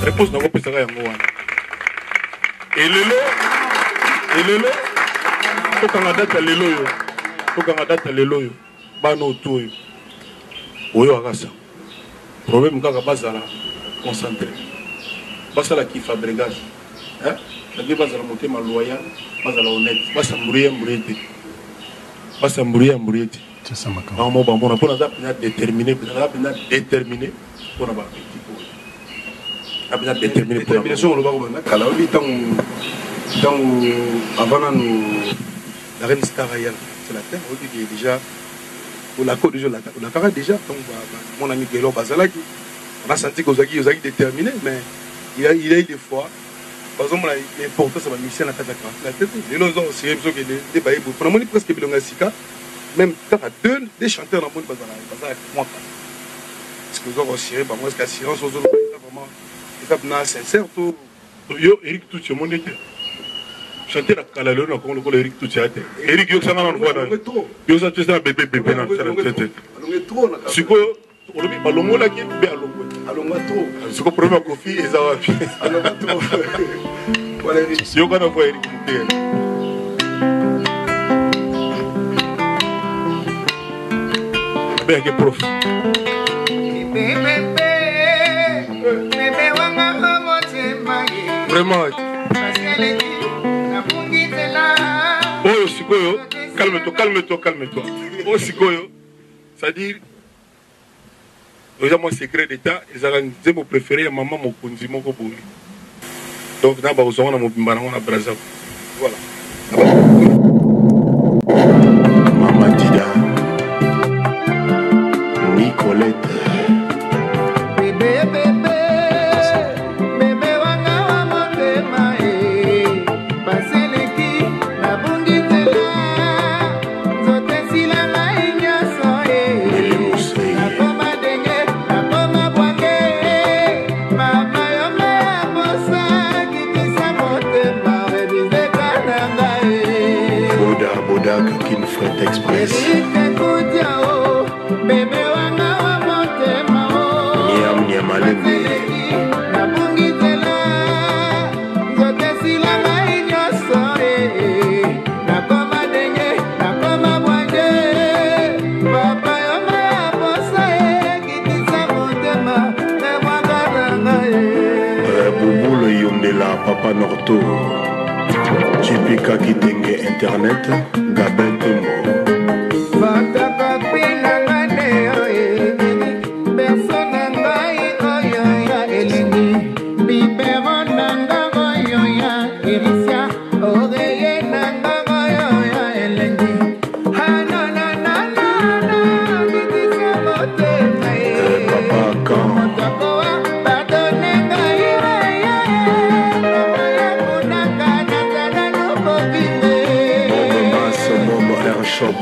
réponse na kopesaka yango wana elelo tokanga data lelo oyo bana otu oyo akasa problème kaka bazala concentré basala kifabrégage nage bazala motema loyal bazala honnête basambrouye te bango bambona mpona aza pena déterminé mpona bapeti apena déterminétion olobaka bana kala obi ntango avant nanu la reine star ayala c'est la terre obi déjà olaka déjà ntango mon ami Gelo bazalaki on a senti que ozalaki déterminé mais il a eu des fois par exemple l'importance de la mission à la tête les gens ont aussi besoin que des bails pour moi presque bilonga sika même quand deux chanteurs dans le monde bazala moi parce que ont aussi par moi est-ce qu'assurance aux autres vraiment étape na sincère tout yo Eric tout le monde était chanter la calalo na comme le Eric tout était Eric yo ça na voix yo ça tu ça bébé na tête siko olobi balongo la ki be alongo trop siko problème kofi eza wapi alongo trop voilà yo kana voix Eric Muke ben que prof vraiment oh sikoyo calme-toi oh sikoyo c'est-à-dire moi secret d'état ils ont mon préféré maman mon konzi mon bouli donc na ba ozona na mobimba na braza voilà Mama Dida Nicolette Express. Niam alembe. Boubou le Yondela, Papa Norto. Chipika Kitenge Internet, Gabel Tomo. Shop